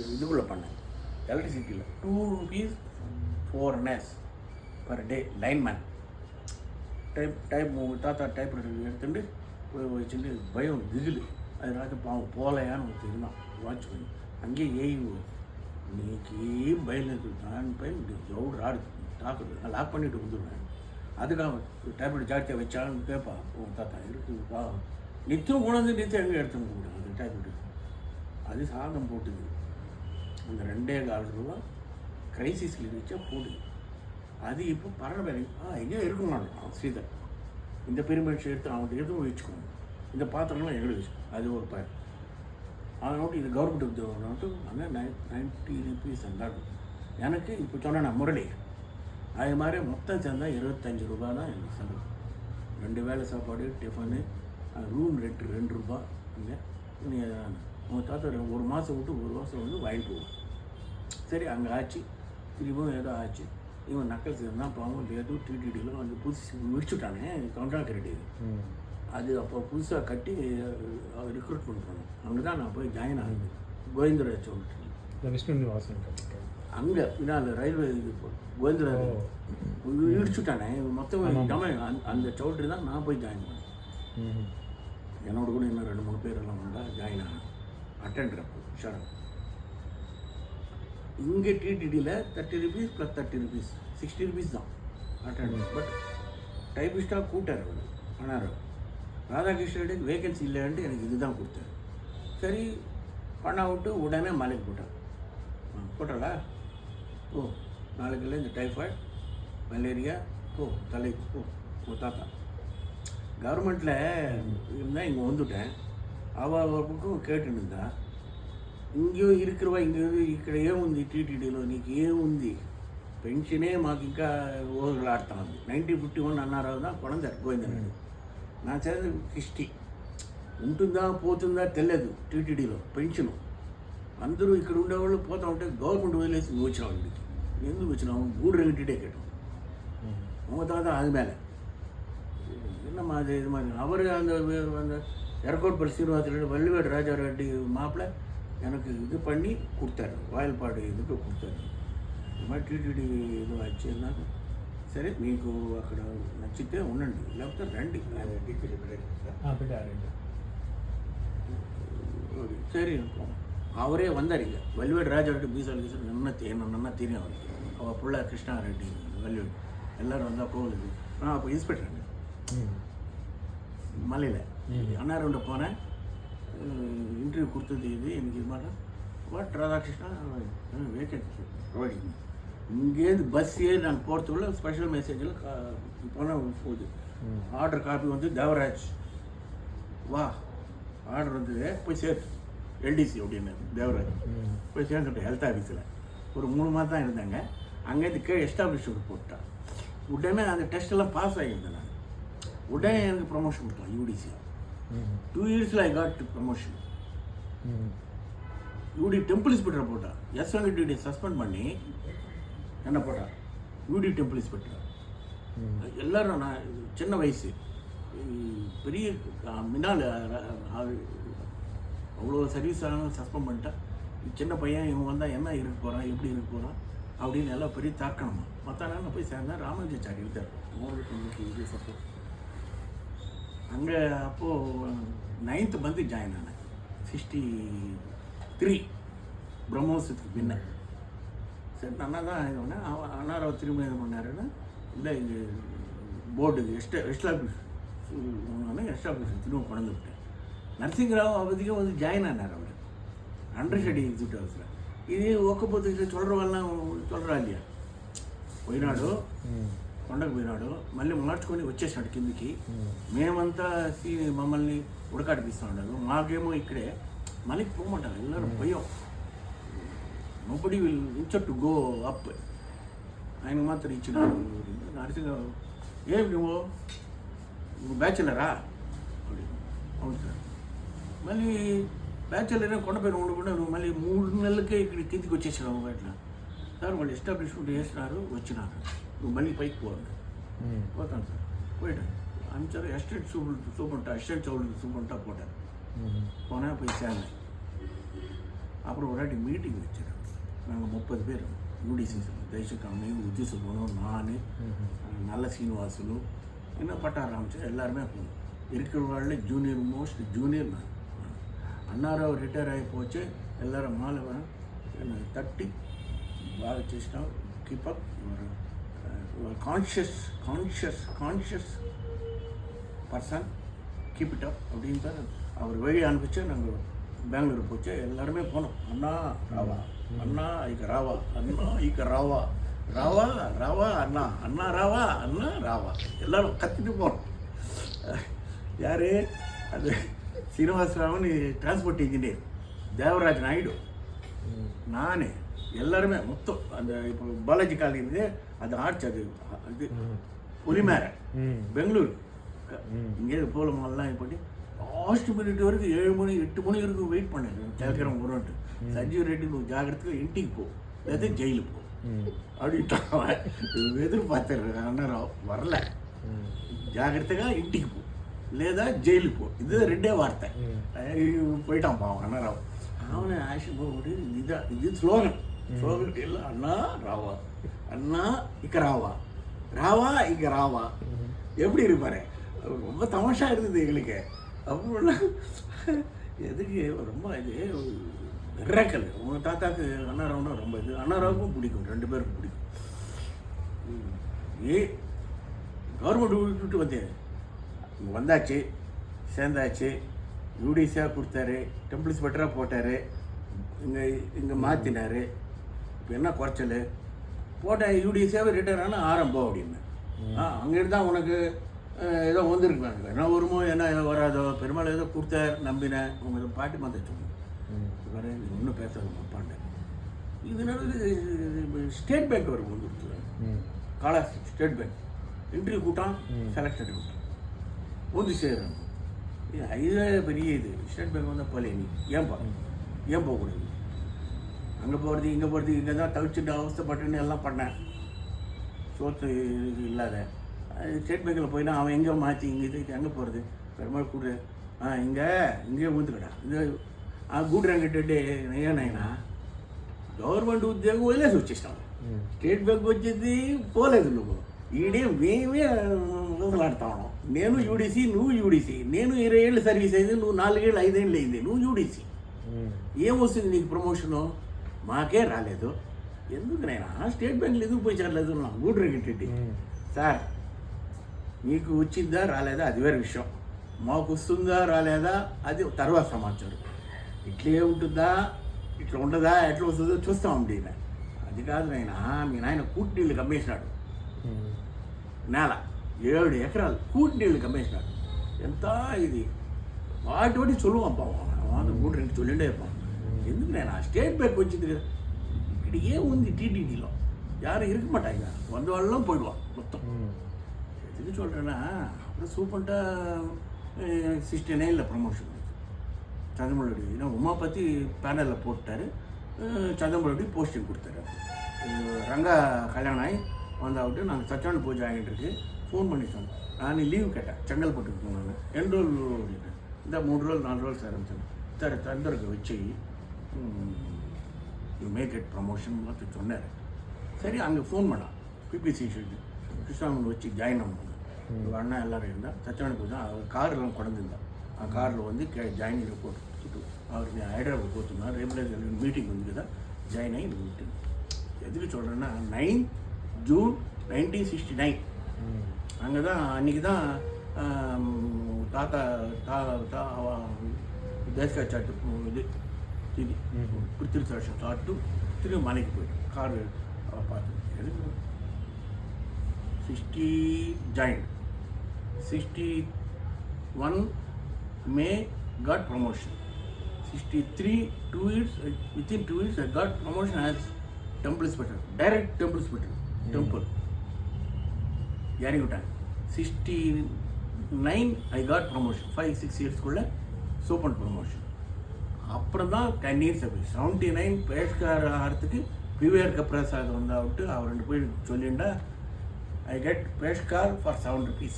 இதுக்குள்ளே பண்ணேன் எலக்ட்ரிசிட்டியில் 2 rupees 4 annas per day lineman type தாத்தா டைப் எடுத்துட்டு போய் வச்சுட்டு பயம் திகில் அதனால பாவம் போகலையான்னு தெரியுதான் வாட்ச் பண்ணி அங்கேயே இன்னைக்கு பயந்து நான் பையன் எவ்வளோ ஆடு தாக்குது நான் லாக் பண்ணிவிட்டு வந்துடுவேன் அதுக்காக டேப்லெட் ஜாக்கியாக வச்சாலும் கேட்பா ஓ தாத்தா இருக்குப்பா நித்தியம் கொண்டாந்து நித்தியம் எங்கே எடுத்துன்னு போடுவேன் அது டேப்லெட் அது சாதம் போட்டுது அந்த 2.25 ரூபா கிரைசிஸில் இருந்துச்சா போடுது அது இப்போ பரவாயில்ல எங்கேயோ இருக்கும் நான் ஸ்ரீதர் இந்த பெருமைச்சு எடுத்து அவன்கிட்ட எதுவும் வச்சுக்கோங்க இந்த பாத்திரம்லாம் எங்களுக்கு வச்சு அது ஒரு பையன் அதை நோட்டு இது கவர்மெண்ட் உத்தியோகம் நோட்டு அங்கே 90 rupees அந்தாடு எனக்கு இப்போ சொன்னேன் முரளி அது மாதிரி மொத்தம் சேர்ந்தால் 25 ரூபா தான் எனக்கு செலவு 2 வேளை சாப்பாடு டிஃபனு ரூம் ரெண்ட் 2 ரூபா இல்லை நீ உங்கள் தாத்தா ஒரு மாதம் விட்டு ஒரு மாதம் வந்து வாங்கிட்டு போவோம் சரி அங்கே ஆச்சு திரும்பவும் ஏதோ ஆச்சு இவன் நக்கல் சேர்ந்தான் பாவம் ஏதோ டிடிடியில் வந்து புதுசு முடிச்சுட்டானே கான்ட்ராக்ட் ரெடி அது அப்போ புதுசாக கட்டி ரிக்ரூட் பண்ணுறாங்க அங்கே தான் நான் போய் ஜாயின் ஆகுது கோவிந்தராஜ் சொல்லிட்டு விஷ்ணுவாசன் அங்கே பின்னால் ரயில்வே இது கோவிந்தராஜ் இடிச்சுட்டானே மொத்தம் அந்த சவுல்ட்ரி தான் நான் போய் ஜாயின் பண்ணேன் என்னோட கூட இன்னும் 2-3 பேர் எல்லாம் வந்தால் ஜாயின் ஆனேன் அட்டெண்டர் அப்போ ஷரப் இங்கே டிடிடியில் 30 rupees + 30 rupees 60 rupees தான் அட்டெண்டர் பட் டைபிஸ்டாக கூட்டார் அவர் ஆனால் ராதாகிருஷ்ணனுக்கு வேகன்சி இல்லைன்ட்டு எனக்கு இதுதான் கொடுத்தாரு சரி பண்ண விட்டு உடனே மலைக்கு போட்டார் போட்டாளா ஓ நாளைக்குள்ள இந்த டைஃபாய்டு மலேரியா ஓ தலை ஓ தாத்தா கவர்மெண்ட்டில் இருந்தால் இங்கே வந்துட்டேன் அவள் பக்கம் கேட்டுன்னு இருந்தா ఇంకో ఇరుకురువా ఇంక ఇక్కడ ఏముంది టీటీడీలో నీకు ఏముంది పెన్షనే మాకు ఇంకా ఊరులాడుతూ ఉంది 1951 అన్నారు தான் కొనందారు గోవిందనాడు నా చదివి హిస్టరీ ఉంటుందా పోతుందా తెలియదు టీటీడీలో పెన్షను అందరూ ఇక్కడ ఉండేవాళ్ళు పోతా ఉంటే గవర్నమెంట్ వదిలేసి నువ్వు వచ్చినావు ఇంటికి ఎందుకు వచ్చినావు 3 ரெண்டு டிக்கெட் மொத்தம் அது மேலே என்னம்மா அது இது மாதிரி அவர் அந்த எரக்கோட்பள்ளி சீனிவாசன் வள்ளிவேடு ராஜாரெட்டி மாப்பிள்ளை எனக்கு இது பண்ணி கொடுத்தாரு వాయల్పాడు இதுக்கு கொடுத்தாரு இந்த மாதிரி టీటీడీ இது వచ్చేందాక సరే మీకు అక్కడ నచ్చితే ఉండండి లేకపోతే రండి சரி அவரே வந்தார் இங்கே வள்ளிவேடு ராஜாரெட்டி பீசால் கீசல் நல்லா தெரியும் அவருக்கு அவள் பிள்ளை கிருஷ்ணாரெட்டி வள்ளிவேடு எல்லோரும் வந்தால் போகுது நான் அப்போ இன்ஸ்பெக்டர் மலையில் அண்ணாரோட போனேன் இன்டர்வியூ கொடுத்தது இது எனக்கு இது மாதிரி வாட் ராதாகிருஷ்ணா வேகன்சி ப்ரொவைடிங் இங்கேருந்து பஸ் ஏறி நான் போகிறதுக்குள்ள ஸ்பெஷல் மெசேஜில் போனால் போகுது ஆர்டர் காப்பி வந்து தேவராஜ் வா ஆர்டர் வந்தது போய் சேர்த்து எல்டிசி அப்படின்னு தேவராஜ் போய் சேர்ந்துட்டேன் ஹெல்த் ஆஃபீஸில் ஒரு 3 மாதம் தான் இருந்தாங்க அங்கேருந்து கீழே எஸ்டாப்ளிஷ்மெண்ட் போட்டான் உடனே அந்த டெஸ்ட்டெல்லாம் பாஸ் ஆகியிருந்தேன் நான் உடனே எனக்கு ப்ரமோஷன் கொடுத்தான் யூடிசி 2 yearsல I got promotion. UD temple inspector போட்டா எஸ்என்டிடி சஸ்பெண்ட் பண்ணி என்ன போட்டா யூடி டெம்பிள் இன்ஸ்பெக்டர் எல்லாரும் நான் சின்ன வயசு பெரிய முன்னால் அவ்வளோ சர்வீஸ் ஆனாலும் சஸ்பெண்ட் பண்ணிட்டேன் சின்ன பையன் இவன் வந்தால் என்ன இருக்க போகிறான் எப்படி இருக்க போகிறான் அப்படின்னு எல்லாம் பெரிய தாக்கணுமா மற்ற நான் போய் சேர்ந்தேன் ராமானுஜாச்சாரி இருக்கார் அவங்களுக்கு இது சப்போர்ட் அங்கே அப்போது 9th month ஜாயின் ஆனேன் 63 பிரம்மோத்சவத்துக்கு பின்ன சரி நல்லா தான் இது பண்ணேன் அண்ணாராவ் திரும்ப இது பண்ணாருன்னா இல்லை இது போர்டுக்கு எஸ்டாப்ளிஷ் திரும்ப கொண்டு விட்டேன் நரசிங்கராவ் அவதிக்கும் வந்து ஜாயின் ஆனார் அவர் அண்டர் ஸ்டடி எக்ஸிக்யூட்டிவ் ஹவுஸில் இது ఒక్కపోతే చూడరవல்லாம் చూడరా இல்லையா పోయినాడు కొండకు పోయినాడు మళ్ళీ మార్చుకొని వచ్చేసినాడు కిందికి మేమంతా మమ్మల్ని ఉడకాడిపిస్తూ ఉన్నాడు మాకేమో ఇక్కడే మళ్ళీ పోమంటారు ఎల్లరూ పోయాం నోబడి విల్ ఇంచర్ టు గో అప్ ఆయన మాత్రం ఇచ్చినాడు నరసింహ ఏం నువ్వు బ్యాచులరా అవును సార్ మళ్ళీ బ్యాచులర్ కొండపైన ఉండకుండా నువ్వు మళ్ళీ 3 నెలలకే ఇక్కడ కిందికి వచ్చేసినావు అట్లా సార్ వాళ్ళు ఎస్టాబ్లిష్మెంట్ చేసినారు వచ్చినారు నువ్వు మళ్ళీ పైకి పోవాలి పోతాను సార్ போயிட்டேன் அனுப்பிச்சாரு எஸ்டேட் சூப்பர்ட்டா எஸ்டேட் சவுல் சூப்பர்ட்டா போட்டேன் போனேன் போய் சேர்ந்தேன் அப்புறம் ஒரு வாட்டி மீட்டிங் வச்சார். நாங்கள் 30 பேர் யூடிசி தேசக்கம்மி, உத்தி சுப்பனும், நான், நல்ல சீனிவாசனு, என்ன பட்டார் ராமச்சந்திரன் எல்லாருமே போகணும். இருக்கிறவங்களே ஜூனியர் நான். அண்ணாராவ் ரிட்டையர் ஆகி போச்சு. எல்லோரும் மாலை என்னை தட்டி బాగా చేసినావు, keep up conscious person, keep it up அப்படின்னு தான் அவர் வழி அனுப்பிச்சு. நாங்கள் பெங்களூர் போச்சு. எல்லாருமே போனோம். அண்ணா ராவா, அண்ணா இக்க ராவா, அண்ணா இக்க ராவா, ராவா ராவா அண்ணா, அண்ணா ராவா, அண்ணா ராவா எல்லோரும் கத்திட்டு போனோம். யார் அது? சீனிவாசராவன் டிரான்ஸ்போர்ட் இன்ஜினியர், தேவராஜ் நாயுடு, நான், எல்லாருமே மொத்தம். அந்த இப்போ பாலாஜி காலனி இருக்குது, அது ஆர்ச், அது இது புலிமேர பெங்களூர். இங்கே போலமெல்லாம் போட்டு லாஸ்ட் மினிட் வரைக்கும் 7 மணி 8 மணி வரைக்கும் வெயிட் பண்ணேன். கேட்குறேன் வரும்ட்டு. சஞ்சீவ் ரெட்டி నువ్వు జాగ్రత్తగా ఇంటికి పో, లేదా జైలుకి పో அப்படின்ட்டு எதிர்பார்த்தாரு. அண்ணாராவ் வரல. ஜாகிரதையாக ఇంటికి போ లేదా జైలుకి పో, இது 2 வார்த்தை. போயிட்டான் பாவம் அண்ணாராவ். அவனை ஆஷன் போட்டு இது ஸ்லோகன் இல்லை, அண்ணா ராவா, அண்ணா இக்க ராவா, ராவா இக்க ராவா. எப்படி இருப்பாரு? ரொம்ப தமாஷா இருந்தது எங்களுக்கு. அப்படின்னா எதுக்கு ரொம்ப இது மிராக்கல். உங்கள் தாத்தாக்கு அண்ணாராவ்னா ரொம்ப இது. அண்ணாராவுக்கும் பிடிக்கும், 2 பேருக்கும் பிடிக்கும். கவர்மெண்ட் விட்டு வந்தேன், இங்கே வந்தாச்சு, சேர்ந்தாச்சு, யூடிசியாக கொடுத்தாரு, டெம்பிள் இன்ஸ்பெக்டராக போட்டார், இங்கே மாற்றினார். இப்போ என்ன குறைச்சல்? போட்டேன் யூடிசியாகவே ரிட்டர்ன் ஆனால் ஆரம்பம் அப்படின்னு. அங்கேருந்து தான் உனக்கு ஏதோ வந்துருக்குறாங்க, என்ன வருமோ என்ன ஏதோ வராதோ, பெருமாள் ஏதோ கொடுத்தார் நம்பினேன். உங்கள் பாட்டி மாதிரி சொன்னேன், வேறு ஒன்றும் பேசுறது அப்பாண்ட. இதனால ஸ்டேட் பேங்க் வரும் வந்துருச்சு, காலா ஸ்டேட் பேங்க் இன்டர்வியூ கூட்டம், செலக்டட் கூட்டம் வந்து சேர்றாங்க. இது பெரிய இது. ஸ்டேட் பேங்க் வந்தால் போல நீ ஏன் போகக்கூடாது? அங்கே போகிறது இங்கே போகிறது, இங்கே தான் தவிச்சுட்டு அவஸ்தைப்பட்டுன்னு எல்லாம் பண்ணேன். சோத்து இல்லாத ஸ்டேட் பேங்கில் போயினா அவன் எங்கே மாற்றி இங்கே எங்கே போகிறது? பெருமாள் கூடு இங்கே ஊந்துக்கடா, இங்கே గూడ్రంగేటంటే ఏనైనా గవర్నమెంట్ ఉద్యోగం వదిలేసి వచ్చేసాం. స్టేట్ బ్యాంక్ వచ్చేది పోలేదు. నువ్వు ఈడే మేమే వదలాడుతా ఉన్నాం. నేను యూడిసి, నువ్వు యూడిసి. నేను 20 ఏళ్ళు సర్వీస్ అయింది, నువ్వు 4 ఏళ్ళు 5 ఏళ్ళు అయింది. నువ్వు యూడిసి. ఏమొస్తుంది నీకు ప్రమోషను? మాకే రాలేదు. ఎందుకు నైనా స్టేట్ బ్యాంక్లో ఎందుకు పోయి చేరలేదు? నా గూడ్రంగేటండి సార్, మీకు వచ్చిందా రాలేదా అది వేరే విషయం. మాకు వస్తుందా రాలేదా అది తర్వాత సమాచారం. ఇట్లే ఉంటుందా, ఇట్లా ఉండదా, ఎట్లా వస్తుందో చూస్తామండి. అది కాదు నాయన, మీ నాయన కూటి నీళ్ళు కమ్మేసినాడు. నేల 7 ఎకరాలు కూటి నీళ్ళు కమ్మేసినాడు. ఎంత ఇది వాటి சொல்லுவான் பாவம். அவன் கூட்டு ரெண்டு சொல்லிட்டே இருப்பான். ఎందుకు నేను స్టేట్ బ్యాంక్ వచ్చింది కదా, ఇక్కడ ఏముంది టీటీడీలో யாரும் இருக்க மாட்டாங்க, வந்த వాళ్ళம் போயிடுவான் மொத்தம். எதுக்கு சொல்கிறேன்னா, அப்புறம் சூப்பர்ட்டா 69 ப்ரமோஷன் சந்திரமொழி. ஏன்னா உமாபதி பேனலில் போட்டார், சந்திரமொழி போஸ்டிங் கொடுத்தாரு. ரங்கா கல்யாணம் ஆகி வந்தாவிட்டு நாங்கள் சச்சான பூஜை ஆகிட்டுருக்கு. ஃபோன் பண்ணி சொன்னேன். நான் லீவ் கேட்டேன், செங்கல்பட்டுக்கு போனாங்க. என்ரோல் அப்படின்னா இந்த 3 ரோல் 4 ரோல் சார் சார் தந்தருக்கு வச்சு யூ மேக் இட் ப்ரமோஷன் சொன்னார். சரி, அங்கே ஃபோன் பண்ணான். பிபிசி கிருஷ்ணாமன் வச்சு ஜாயின் பண்ணாங்க. எங்கள் அண்ணா எல்லோரும் இருந்தால் சச்சான பூஜை. அவர் கார்லாம் கொண்டிருந்தான். ఆ కార్లో வந்து జాయిన్ రిపోర్ట్ அவருக்கு ஹைதராபாத் போச்சுன்னா ரெகுலர் மீட்டிங் வந்து தான் ஜாயின் ஆகி மீட்டிங். எதுக்கு சொல்கிறேன்னா 9 ஜூன் 1969 அங்கே தான் அன்றைக்கி தான் தாத்தா தேசிகா சாட்டு இது இது பிருத்திவி வருஷம் சாப்பிட்டு திரும்பி மலைக்கு போயிட்டு கார் பார்த்து எதுக்கு 60 join 61 May got promotion. 63 2 years within 2 years I got promotion as temple inspector, direct temple inspector, temple yaringutan. 69 I got promotion. 5-6 years kulla super promotion. அப்புறம் தான் 10 years ஆகி 79 பேஷ்கார் ஆகிறதுக்கு பிவிஆர் கப்ராசாத் வந்தாவிட்டு அவர் 2 போய் சொல்லிண்டா ஐ கெட் பேஷ்கார் ஃபார் 7 rupees.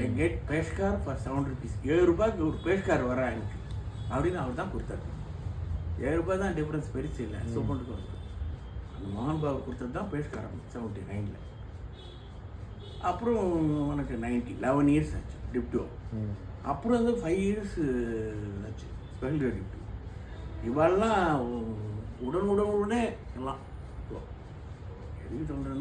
ஐ கெட் பேஷ்கார் for 7 rupees. 7 ரூபாய்க்கு ஒரு பேஷ்கார் வரா எனக்கு அப்படின்னு அவர் தான் கொடுத்தாரு. ரூபாய் தான் டிஃப்ரென்ஸ், பெருசு இல்லை. சூப்பருக்கு வந்து அந்த மோகன் பாபு கொடுத்தது தான் பேஷ்காரன் 79 அப்புறம் உனக்கு 11 இயர்ஸ் ஆச்சு டிப்டோ. அப்புறம் வந்து 5 இயர்ஸ் ஆச்சு ஸ்பெஷல் டிப்டோ. இவெல்லாம் உடனே எல்லாம் எதுக்கு சொல்கிறேன்னா